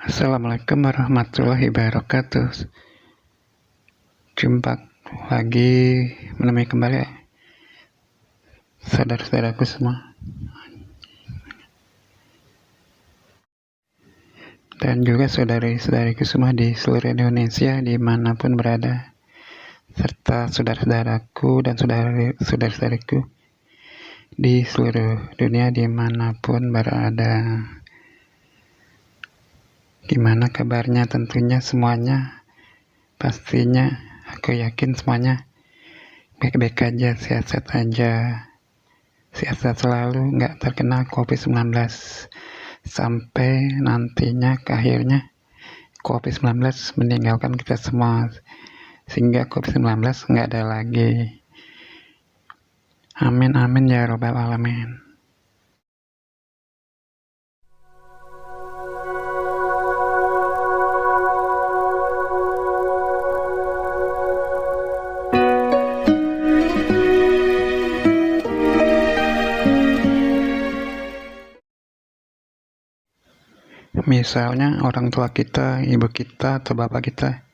Assalamualaikum warahmatullahi wabarakatuh. Jumpa lagi menemui kembali saudara-saudaraku semua dan juga saudari-saudariku semua di seluruh Indonesia dimanapun berada, serta saudara-saudaraku dan saudari-saudariku di seluruh dunia dimanapun berada. Gimana kabarnya? Tentunya semuanya, pastinya aku yakin semuanya baik-baik aja, sehat-sehat aja, sehat-sehat selalu, nggak terkena COVID-19 sampai nantinya akhirnya COVID-19 meninggalkan kita semua, sehingga COVID-19 nggak ada lagi. Amin amin ya robbal alamin. Misalnya orang tua kita, ibu kita, atau bapak kita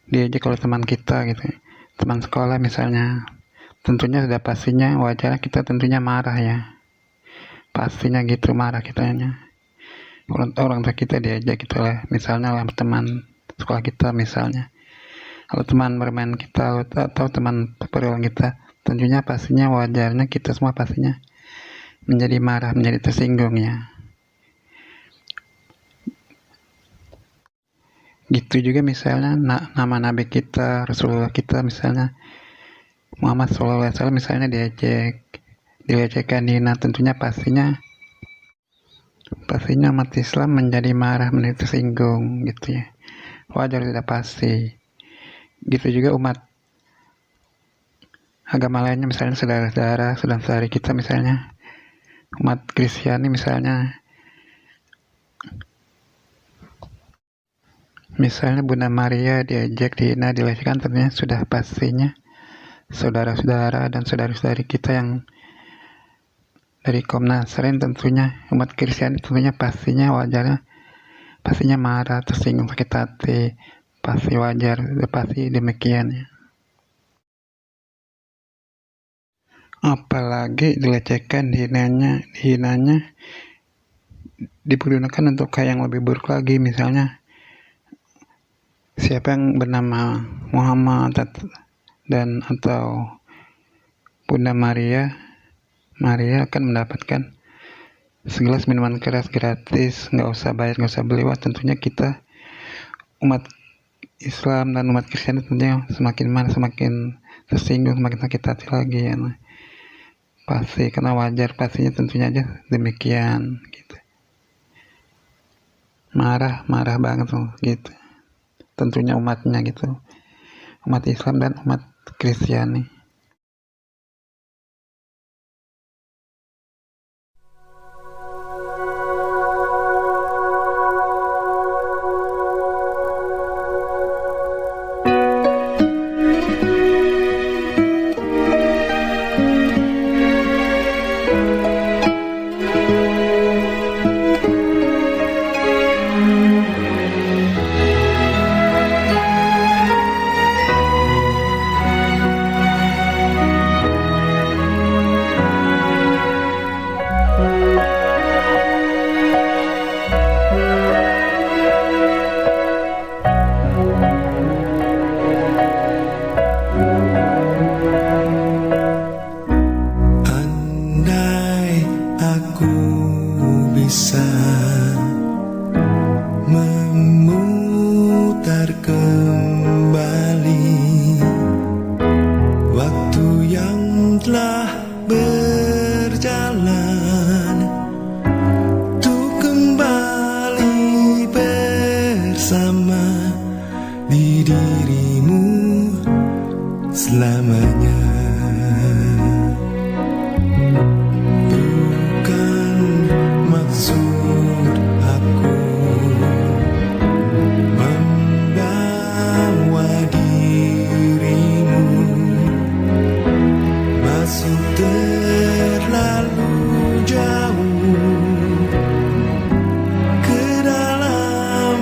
diajak oleh teman kita gitu, teman sekolah misalnya, tentunya sudah pastinya wajar kita tentunya marah ya, pastinya gitu, marah kitanya. Orang tua kita diajak gitu lah, misalnya lah teman sekolah kita misalnya, kalau teman bermain kita atau teman pergaulan kita, tentunya pastinya wajarnya kita semua pastinya menjadi marah, menjadi tersinggung ya. Gitu juga misalnya nama nabi kita, Rasulullah kita misalnya Muhammad SAW misalnya dilecehkan, dihina, tentunya pastinya umat Islam menjadi marah, menjadi tersinggung gitu ya, wajar, tidak pasti. Gitu juga umat agama lainnya, misalnya saudara-saudari kita misalnya umat Kristiani misalnya Bunda Maria diajak, dihina, dilecehkan, tentunya sudah pastinya saudara-saudara dan saudari-saudari kita yang dari kaum Nasrani, tentunya umat Kristiani, tentunya pastinya wajarnya pastinya marah, tersinggung, sakit hati, pasti wajar, pasti demikian ya. Apalagi dilecehkan, dihinanya dipergunakan untuk yang lebih buruk lagi, misalnya siapa yang bernama Muhammad dan atau Bunda Maria akan mendapatkan segelas minuman keras gratis, nggak usah bayar, nggak usah beli. Wah, tentunya kita umat Islam dan umat Kristen tentunya semakin marah, semakin tersinggung, semakin sakit hati lagi ya. Pasti, karena wajar pastinya tentunya aja demikian gitu. Marah banget tuh gitu. Tentunya umatnya gitu, umat Islam dan umat Kristiani. Bisa memutar kembali waktu yang telah berjalan, untuk kembali bersama di dirimu selamanya. Terlalu jauh ke dalam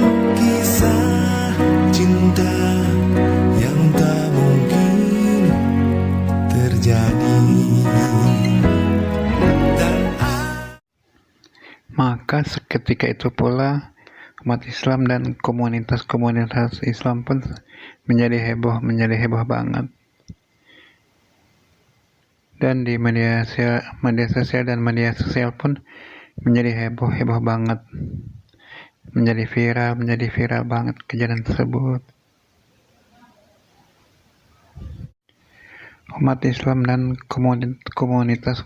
Maka seketika itu pula umat Islam dan komunitas-komunitas Islam pun menjadi heboh banget. Dan di media sosial pun menjadi heboh banget, menjadi viral banget kejadian tersebut. Umat Islam dan komunitas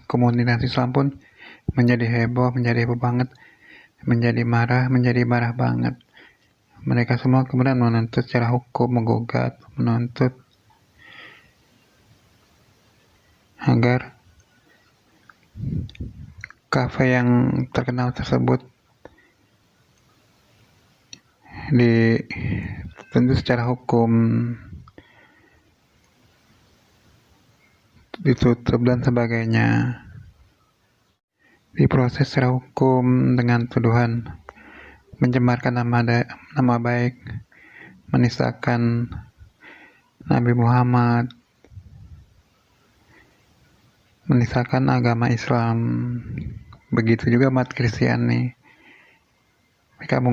Islam pun menjadi heboh banget, menjadi marah banget. Mereka semua kemudian menuntut secara hukum, menuntut agar kafe yang terkenal tersebut dituntut secara hukum, ditutup dan sebagainya, diproses secara hukum dengan tuduhan mencemarkan nama baik, menistakan Nabi Muhammad, menistakan agama Islam. Begitu juga umat Kristiani, mereka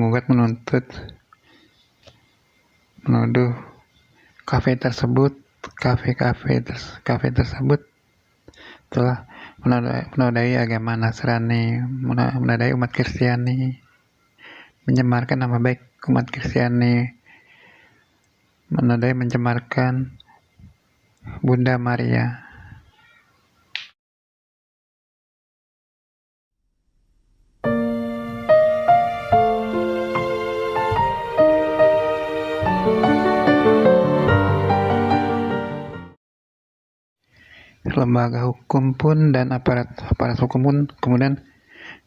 menuduh kafe tersebut telah menodai agama Nasrani, menodai umat Kristiani, mencemarkan nama baik umat Kristiani, mencemarkan Bunda Maria. Lembaga hukum pun dan aparat hukum pun kemudian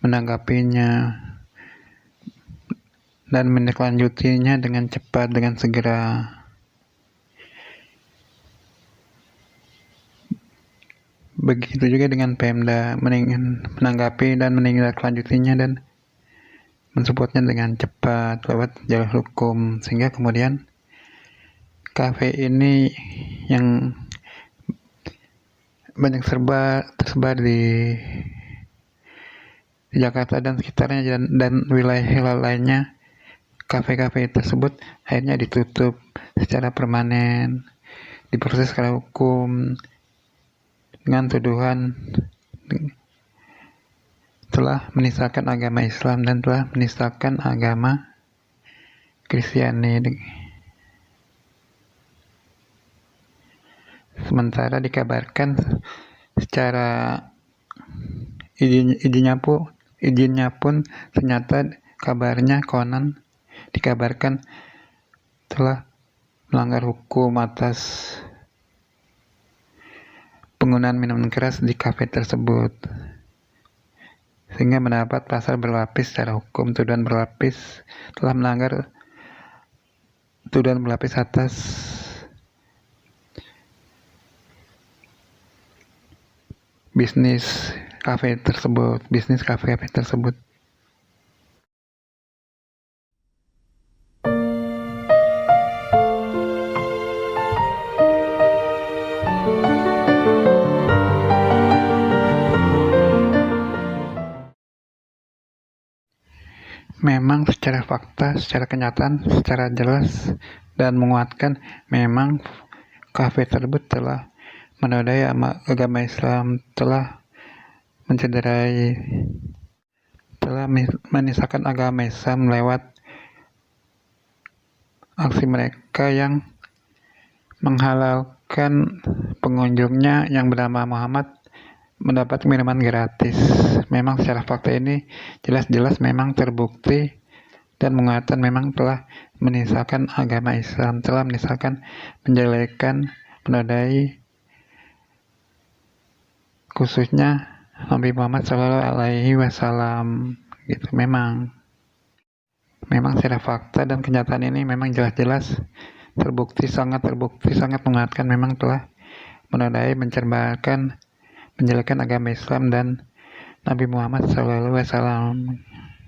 menanggapinya dan menindaklanjutinya dengan cepat, dengan segera. Begitu juga dengan Pemda, menanggapi dan menindaklanjutinya dan mensupportnya dengan cepat lewat jalur hukum, sehingga kemudian kafe ini yang banyak tersebar di Jakarta dan sekitarnya dan wilayah lainnya, kafe-kafe tersebut akhirnya ditutup secara permanen, diproses secara hukum dengan tuduhan telah menistakan agama Islam dan telah menistakan agama Kristiani. Sementara dikabarkan secara izinnya pun ternyata kabarnya konon dikabarkan telah melanggar hukum atas penggunaan minuman keras di kafe tersebut, sehingga mendapat pasal berlapis secara hukum. Tuduhan berlapis telah melanggar tuduhan berlapis atas bisnis kafe tersebut. Memang secara fakta, secara kenyataan, secara jelas dan menguatkan, memang kafe tersebut telah menodai agama Islam, telah menistakan agama Islam lewat aksi mereka yang menghalalkan pengunjungnya yang bernama Muhammad mendapat minuman gratis. Memang secara fakta ini jelas-jelas memang terbukti dan menguatkan memang telah menistakan agama Islam, telah menistakan, menjelekkan, menodai khususnya Nabi Muhammad SAW gitu. Memang secara fakta dan kenyataan ini memang jelas-jelas terbukti, sangat menguatkan memang telah menodai, mencerbarkan, menjelekkan agama Islam dan Nabi Muhammad SAW.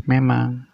Memang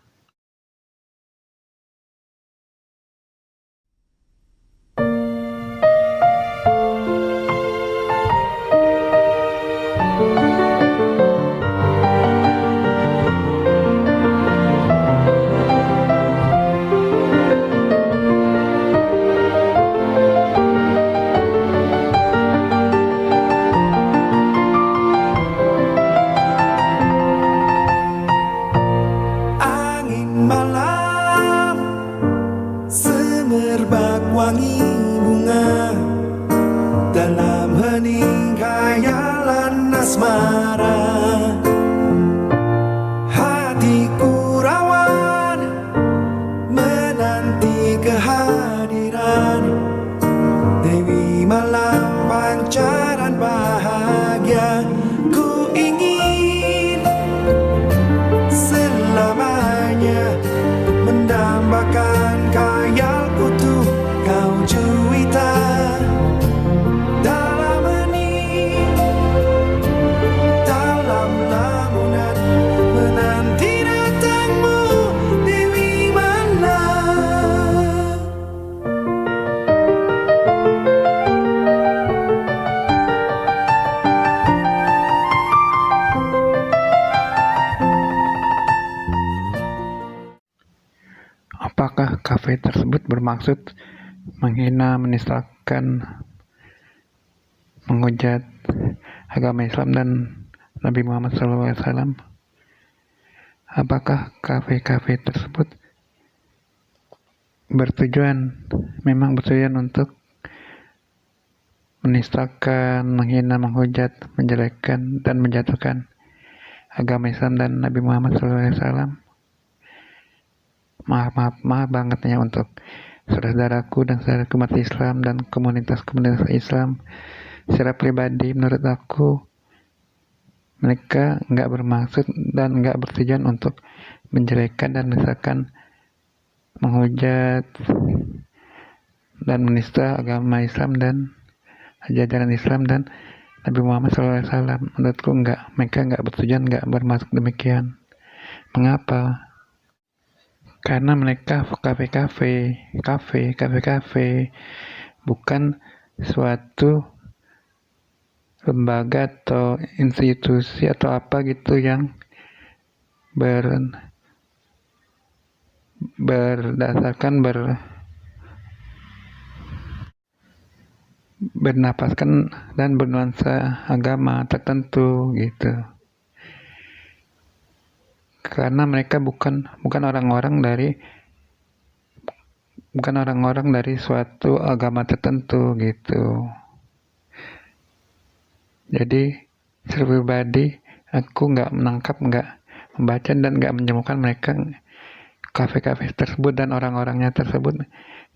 kafe tersebut bermaksud menghina, menistakan, menghujat agama Islam dan Nabi Muhammad SAW? Apakah kafe-kafe tersebut memang bertujuan untuk menistakan, menghina, menghujat, menjelekkan, dan menjatuhkan agama Islam dan Nabi Muhammad SAW? Maaf banget ya untuk saudaraku dan saudaraku umat Islam dan komunitas-komunitas Islam. Secara pribadi menurut aku mereka nggak bermaksud dan nggak bertujuan untuk menjelekkan dan misalkan menghujat dan menista agama Islam dan ajaran Islam dan Nabi Muhammad SAW. Menurutku mereka nggak bertujuan, nggak bermaksud demikian. Mengapa? Karena mereka kafe-kafe bukan suatu lembaga atau institusi atau apa gitu yang bernapaskan dan bernuansa agama tertentu gitu. Karena mereka bukan orang-orang dari suatu agama tertentu gitu. Jadi secara pribadi aku nggak menangkap, nggak membaca dan nggak menemukan mereka kafe-kafe tersebut dan orang-orangnya tersebut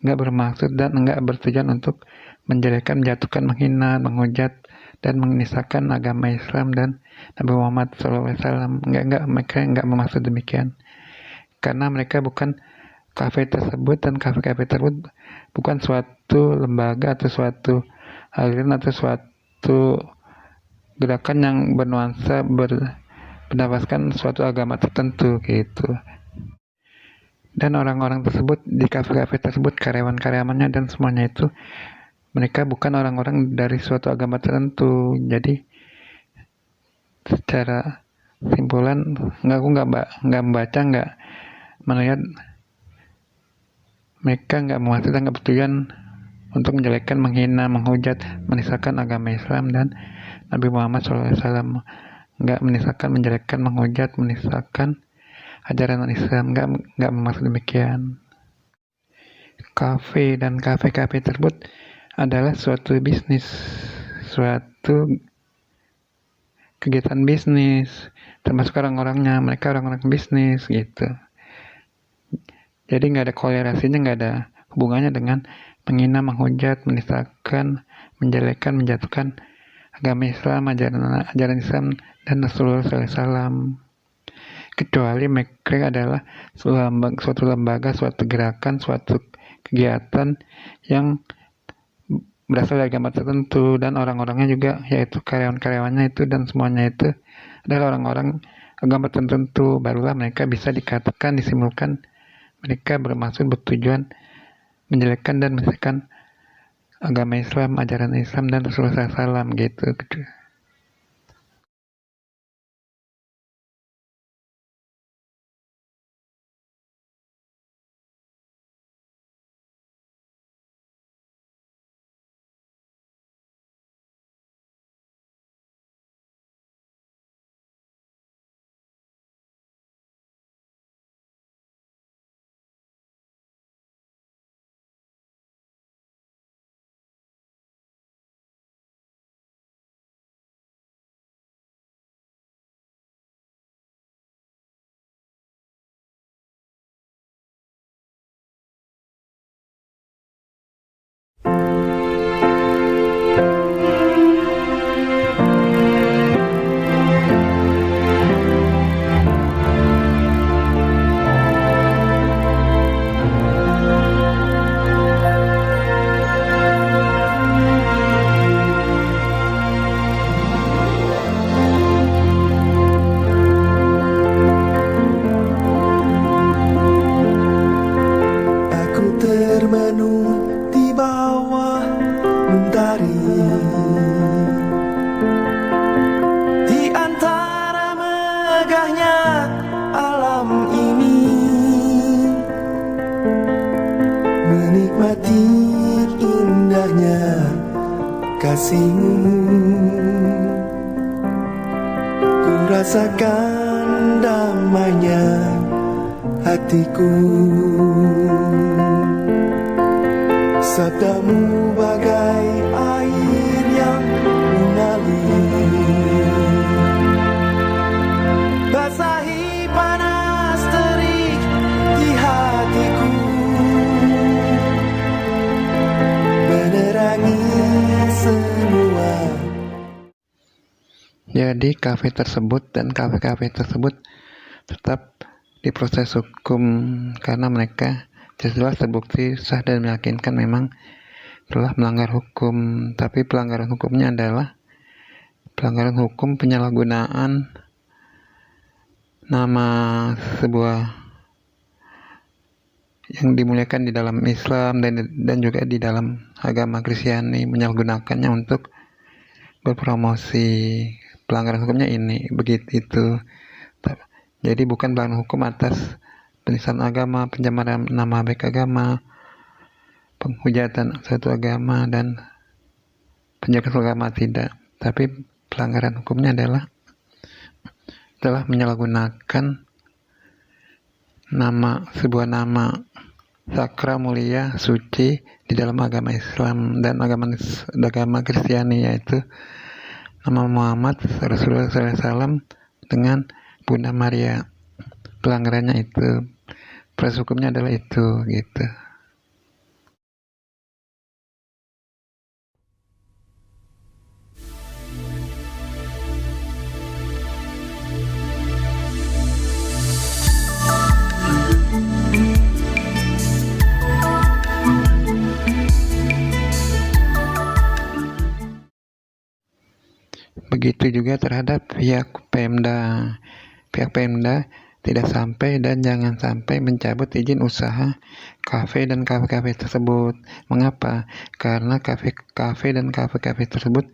nggak bermaksud dan nggak bertujuan untuk menjelekkan, menjatuhkan, menghina, menghujat dan menistakan agama Islam dan Nabi Muhammad SAW. Mereka nggak bermaksud demikian. Karena mereka bukan kafe tersebut dan kafe-kafe tersebut bukan suatu lembaga atau suatu aliran atau suatu gerakan yang bernuansa berdasarkan suatu agama tertentu gitu. Dan orang-orang tersebut di kafe-kafe tersebut, karyawan-karyawannya dan semuanya itu mereka bukan orang-orang dari suatu agama tertentu. Jadi secara simpulan aku nggak membaca, nggak melihat mereka nggak bermaksud dan nggak bertujuan untuk menjelekkan, menghina, menghujat, menistakan agama Islam dan Nabi Muhammad SAW. Nggak menistakan, menjelekkan, menghujat, menistakan ajaran Islam, nggak bermaksud demikian. Kafe dan kafe-kafe tersebut adalah suatu bisnis, suatu kegiatan bisnis, termasuk orang-orangnya, mereka orang-orang bisnis gitu. Jadi nggak ada korelasinya, nggak ada hubungannya dengan menghina, menghujat, menistakan, menjelekkan, menjatuhkan agama Islam, ajaran Islam dan Rasulullah SAW. Kecuali mereka adalah suatu lembaga, suatu gerakan, suatu kegiatan yang berasal dari agama tertentu dan orang-orangnya juga, yaitu karyawan-karyawannya itu dan semuanya itu adalah orang-orang agama tertentu. Barulah mereka bisa dikatakan, disimpulkan mereka bermaksud, bertujuan menjelekkan dan menistakan agama Islam, ajaran Islam dan Rasulullah SAW gitu. termenung di bawah mentari, di antara megahnya alam ini. menikmati indahnya kasihmu. Ku rasakan damainya hatiku. Sabdamu bagai air yang mengalir, basahi panas terik di hatiku, menerangi semua. Jadi kafe tersebut dan kafe-kafe tersebut tetap diproses hukum karena mereka jelas terbukti sah dan meyakinkan memang telah melanggar hukum. Tapi pelanggaran hukumnya adalah pelanggaran hukum penyalahgunaan nama sebuah yang dimuliakan di dalam Islam dan juga di dalam agama Kristiani, menyalahgunakannya untuk berpromosi. Pelanggaran hukumnya ini begitu itu. Jadi bukan pelanggaran hukum atas penistaan agama, pencemaran nama baik agama, penghujatan suatu agama, dan penjagaan suatu agama, tidak. Tapi pelanggaran hukumnya adalah telah menyalahgunakan sebuah nama sakral, mulia, suci di dalam agama Islam dan agama Kristiani, yaitu nama Muhammad Rasulullah SAW dengan Bunda Maria. Pelanggarannya itu, proses hukumnya adalah itu, gitu. Begitu juga terhadap pihak Pemda. Pihak Pemda tidak sampai dan jangan sampai mencabut izin usaha kafe dan kafe-kafe tersebut. Mengapa? Karena kafe dan kafe-kafe tersebut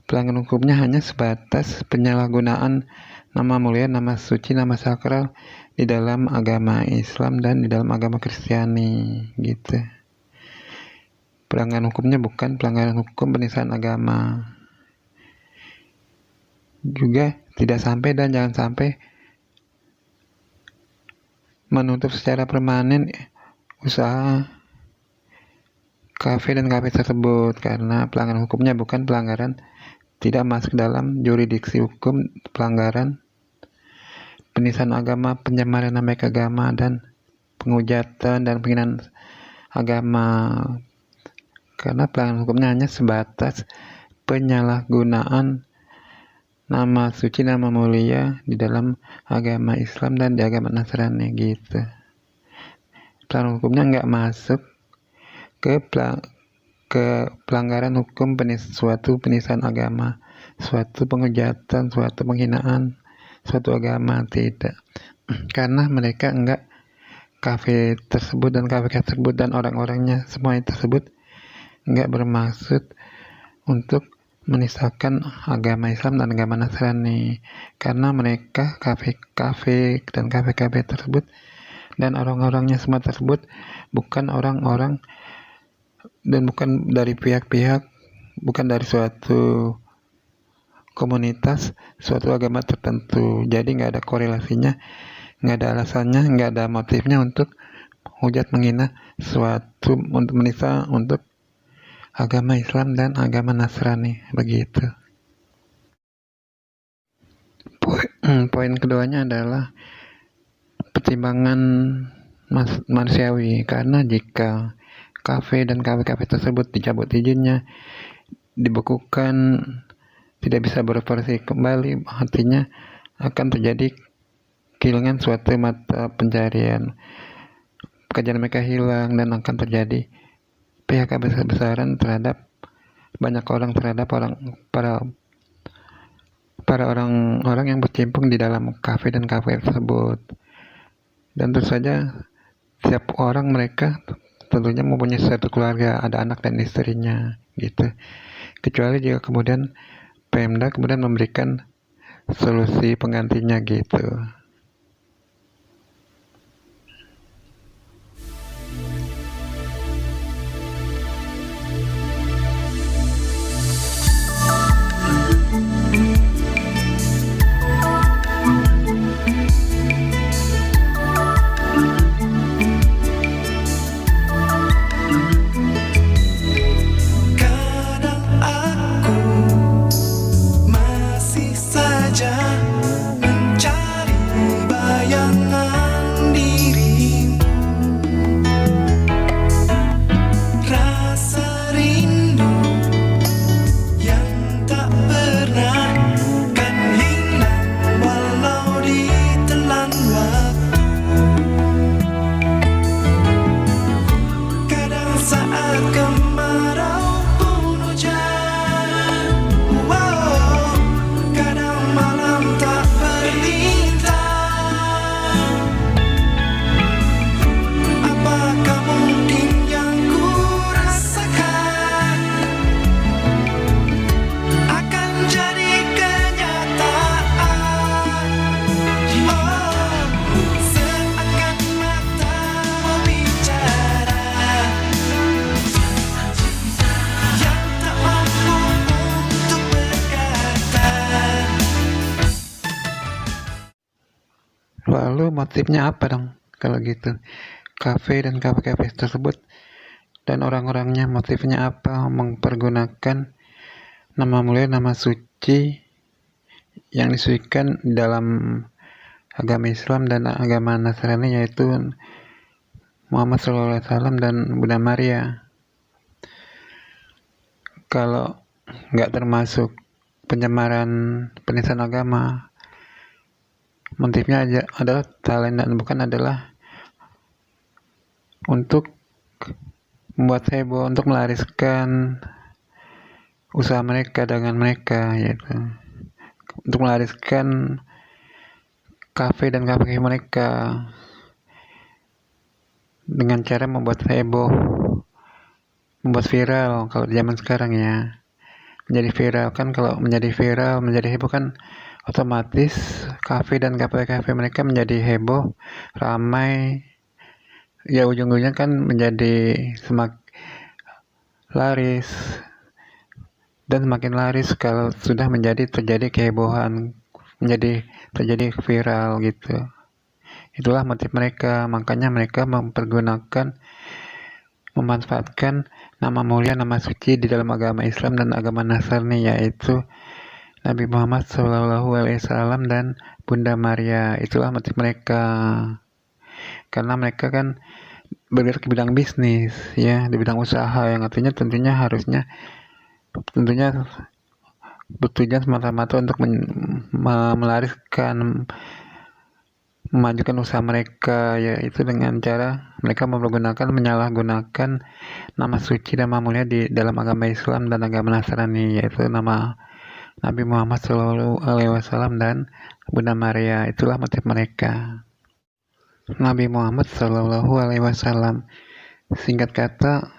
pelanggaran hukumnya hanya sebatas penyalahgunaan nama mulia, nama suci, nama sakral di dalam agama Islam dan di dalam agama Kristiani, gitu. Pelanggaran hukumnya bukan pelanggaran hukum penistaan agama. Juga tidak sampai dan jangan sampai menutup secara permanen usaha kafe dan kafe tersebut, karena pelanggaran hukumnya bukan pelanggaran, tidak masuk dalam yurisdiksi hukum pelanggaran penistaan agama, pencemaran nama baik agama, dan penghujatan dan penghinaan agama, karena pelanggaran hukumnya hanya sebatas penyalahgunaan nama suci, nama mulia di dalam agama Islam dan di agama Nasrani, gitu. Pelanggaran hukumnya nggak masuk ke pelanggaran hukum suatu penistaan agama, suatu penghujatan, suatu penghinaan suatu agama, tidak. Karena mereka enggak, kafe tersebut dan kafe tersebut dan orang-orangnya semua tersebut enggak bermaksud untuk menistakan agama Islam dan agama Nasrani, karena mereka kafe-kafe dan kafe-kafe tersebut dan orang-orangnya semua tersebut bukan orang-orang dan bukan dari pihak-pihak, bukan dari suatu komunitas, suatu agama tertentu. Jadi nggak ada korelasinya, nggak ada alasannya, nggak ada motifnya untuk hujat menghina suatu, untuk menista untuk agama Islam dan agama Nasrani, begitu. Poin keduanya adalah pertimbangan manusiawi, karena jika kafe dan kafe-kafe tersebut dicabut izinnya, dibekukan, tidak bisa beroperasi kembali, artinya akan terjadi kehilangan suatu mata pencarian, pekerjaan mereka hilang, dan akan terjadi PHK besar-besaran terhadap banyak orang, terhadap para orang-orang yang bercimpung di dalam kafe dan kafe tersebut. Dan tentu saja setiap orang mereka tentunya mempunyai satu keluarga, ada anak dan istrinya, gitu. Kecuali jika kemudian Pemda kemudian memberikan solusi penggantinya, gitu. Lalu motifnya apa dong kalau gitu? Kafe dan kafe-kafe tersebut dan orang-orangnya motifnya apa mempergunakan nama mulia, nama suci yang disucikan dalam agama Islam dan agama Nasrani, yaitu Muhammad SAW dan Bunda Maria. Kalau nggak termasuk pencemaran penistaan agama, motifnya aja adalah talent dan bukan adalah untuk membuat heboh, untuk melariskan usaha mereka, dagangan mereka, yaitu untuk melariskan kafe dan kafe mereka dengan cara membuat heboh, membuat viral. Kalau di zaman sekarang ya, menjadi viral kan, kalau menjadi viral, menjadi heboh kan otomatis kafe dan kafe-kafe mereka menjadi heboh, ramai, ya ujung-ujungnya kan menjadi semakin laris, dan semakin laris kalau sudah terjadi kehebohan, menjadi terjadi viral gitu. Itulah motif mereka, makanya mereka memanfaatkan nama mulia, nama suci di dalam agama Islam dan agama Nasrani, yaitu Nabi Muhammad SAW dan Bunda Maria. Itulah motif mereka, karena mereka kan bergerak di bidang bisnis, ya, di bidang usaha, yang artinya tentunya bertujuan semata-mata untuk melariskan, memajukan usaha mereka, yaitu dengan cara mereka menyalahgunakan nama suci dan nama mulia di dalam agama Islam dan agama Nasrani, yaitu nama Nabi Muhammad SAW dan Bunda Maria. Itulah motif mereka. Nabi Muhammad SAW, singkat kata,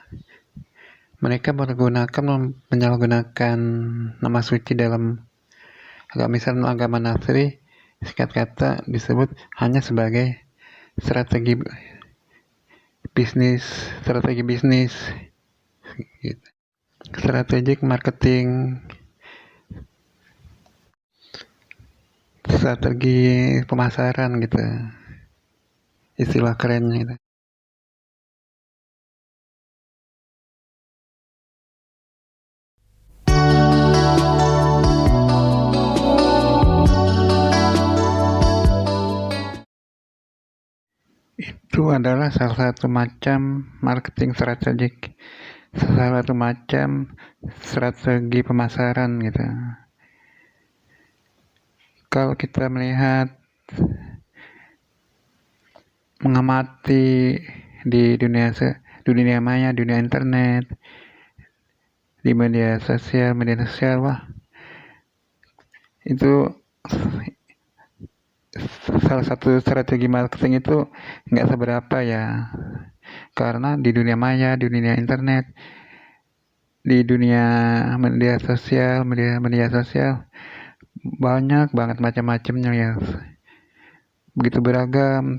mereka menyalahgunakan nama suci dalam agama Islam dan agama Nasrani, singkat kata disebut hanya sebagai strategi bisnis gitu. Strategic marketing, strategi pemasaran gitu, istilah kerennya gitu. Itu adalah salah satu macam marketing strategik, salah satu macam strategi pemasaran gitu. Kalau kita mengamati di dunia maya, dunia internet, di media sosial, wah, itu salah satu strategi marketing itu nggak seberapa ya, karena di dunia maya, di dunia internet, di dunia media sosial banyak banget macam-macamnya ya, begitu beragam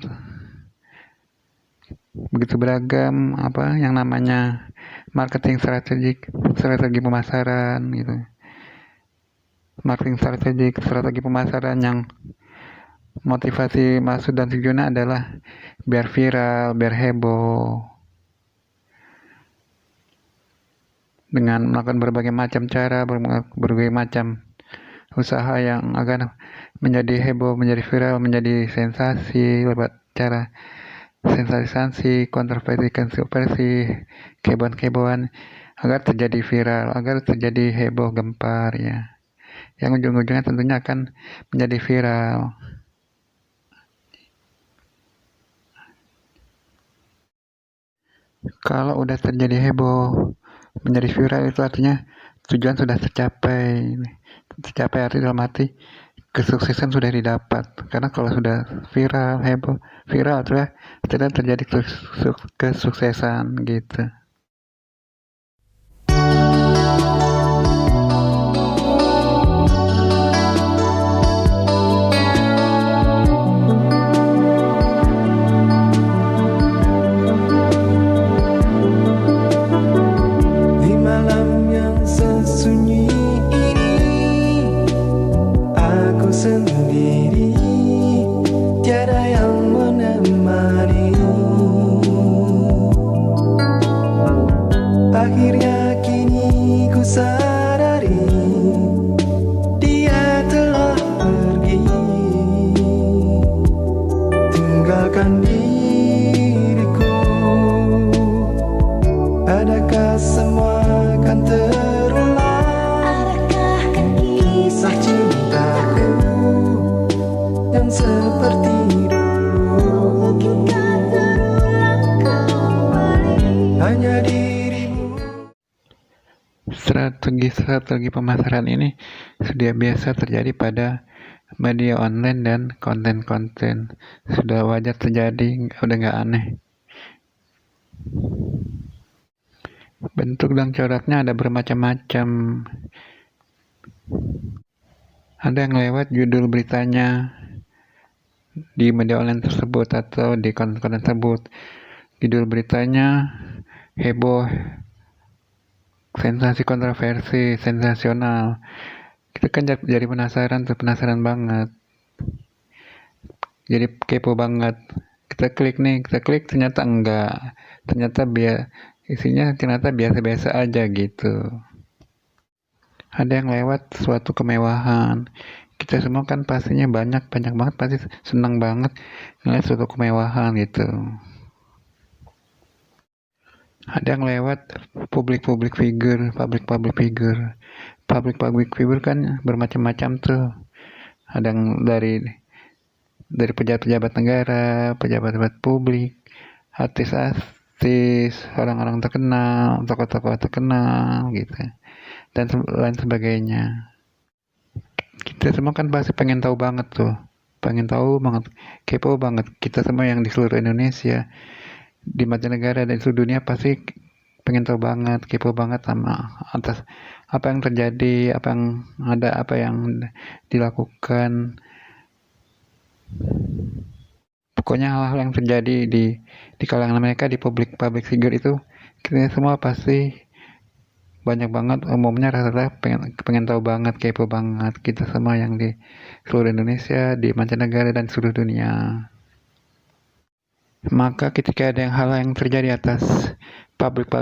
apa yang namanya marketing strategi pemasaran gitu. Marketing strategi pemasaran yang motivasi maksud dan tujuannya adalah biar viral, biar heboh, dengan melakukan berbagai macam cara, berbagai macam usaha yang akan menjadi heboh, menjadi viral, menjadi sensasi lewat cara sensasi, kontroversi, kehebohan, agar terjadi viral, agar terjadi heboh gempar ya, yang ujung-ujungnya tentunya akan menjadi viral. Kalau udah terjadi heboh, menjadi viral, itu artinya tujuan sudah tercapai arti dalam arti kesuksesan sudah didapat. Karena kalau sudah heboh, viral sudah terjadi kesuksesan gitu. Di malam yang sesunyi ini, aku sendiri tiada yang menemani. Akhirnya kini ku sadari dia telah pergi, tinggalkan diriku. Adakah semua akan terulang? Adakah Kisah cintaku yang seperti dulu, kita terulang kembali? hanya dirimu. Strategi pemasaran ini sudah biasa terjadi pada media online dan konten-konten. Sudah wajar terjadi, udah nggak aneh. Bentuk dan coraknya ada bermacam-macam. Ada yang lewat judul beritanya di media online tersebut atau di konten-konten tersebut. Judul beritanya heboh, sensasi, kontroversi, sensasional. Kita kan jadi penasaran banget. Jadi kepo banget. Kita klik ternyata enggak. Ternyata isinya ternyata biasa-biasa aja gitu. Ada yang lewat suatu kemewahan. Kita semua kan pastinya banyak banget pasti senang banget ngeliat suatu kemewahan gitu. Ada yang lewat public figure kan bermacam-macam tuh. Ada yang dari pejabat-pejabat negara, pejabat-pejabat publik, artis-artis, orang-orang terkenal, tokoh-tokoh terkenal gitu, dan lain sebagainya. Kita semua kan pasti pengen tahu banget, kepo banget. Kita semua yang di seluruh Indonesia, di mancanegara dan seluruh dunia pasti pengen tahu banget, kepo banget sama atas apa yang terjadi, apa yang dilakukan. Pokoknya hal-hal yang terjadi di kalangan mereka, di public figure itu, kita semua pasti banyak banget, umumnya rata-rata pengen tahu banget, kepo banget. Kita semua yang di seluruh Indonesia, di mancanegara dan seluruh dunia. Maka ketika ada hal yang terjadi atas public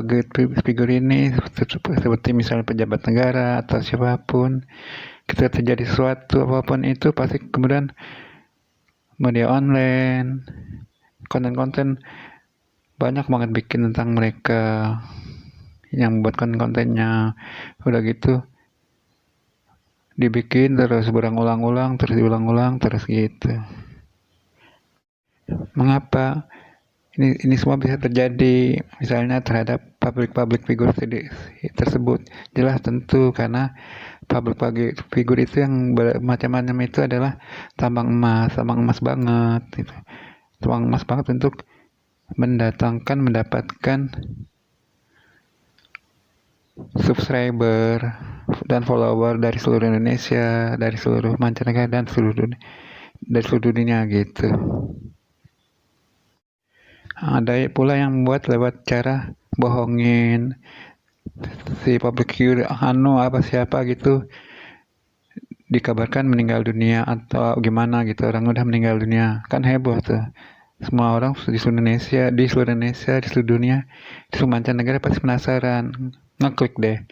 figure ini, seperti misalnya pejabat negara atau siapapun, ketika terjadi sesuatu apapun itu, pasti kemudian media online, konten-konten banyak banget bikin tentang mereka, yang buat konten-kontennya. Udah gitu dibikin terus berulang-ulang terus gitu. Mengapa ini semua bisa terjadi misalnya terhadap public figure tersebut? Jelas tentu karena public figure itu yang macam-macam itu adalah tambang emas banget gitu. Tambang emas banget untuk mendapatkan subscriber dan follower dari seluruh Indonesia, dari seluruh mancanegara dan dari seluruh dunia gitu. Ada pula yang membuat lewat cara bohongin si public figure siapa gitu, dikabarkan meninggal dunia atau gimana gitu, orang udah meninggal dunia, kan heboh tuh. Semua orang di seluruh dunia, di seluruh mancanegara pasti penasaran, ngeklik deh.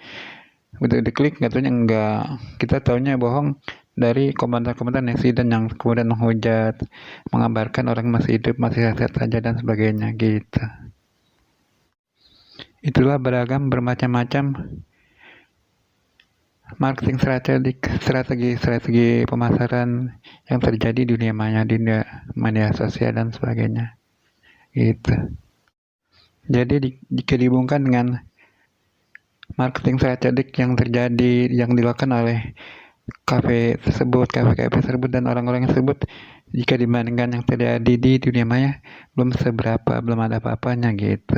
Begitu diklik nggak taunya enggak, kita taunya bohong dari komentar-komentar netizen yang kemudian menghujat, mengabarkan orang masih hidup, masih sehat saja dan sebagainya gitu. Itulah bermacam-macam marketing strategi pemasaran yang terjadi di dunia media sosial dan sebagainya gitu. Jadi jika dihubungkan dengan marketing strategik yang dilakukan oleh kafe tersebut dan orang-orang tersebut, jika dibandingkan yang terjadi di dunia maya, belum ada apa-apanya gitu.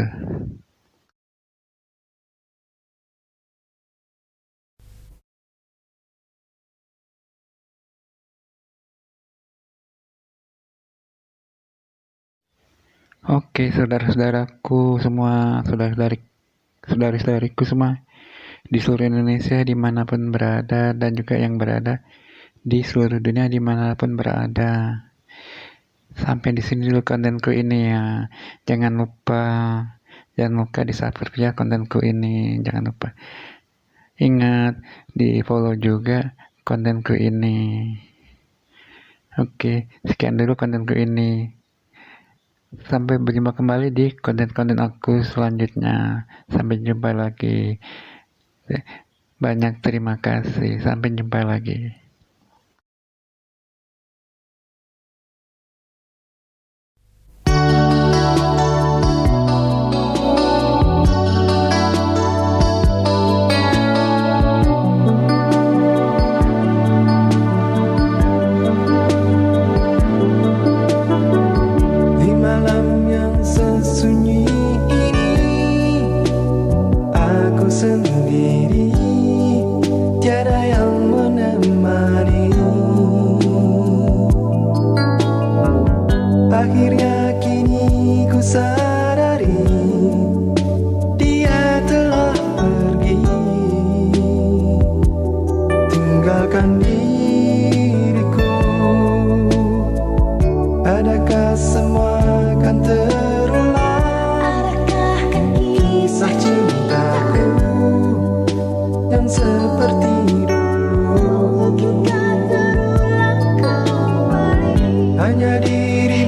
Oke, saudara-saudaraku semua, saudari-saudariku semua di seluruh Indonesia dimanapun berada, dan juga yang berada di seluruh dunia dimanapun berada. sampai di sini dulu kontenku ini ya. Jangan lupa di subscribe ya kontenku ini, jangan lupa. Ingat di follow juga kontenku ini. Oke, sekian dulu kontenku ini. Sampai berjumpa kembali di konten-konten aku selanjutnya. Sampai jumpa lagi. Banyak terima kasih. Sampai jumpa lagi. Di malam yang sesunyi ini, aku sendiri, tiada yang menemani. Akhirnya kini ku sadari, dia telah pergi, tinggalkan diriku. Adakah semua akan terulang? Adakah Kisah cintaku yang seperti dulu, kita terulang kembali? hanya diri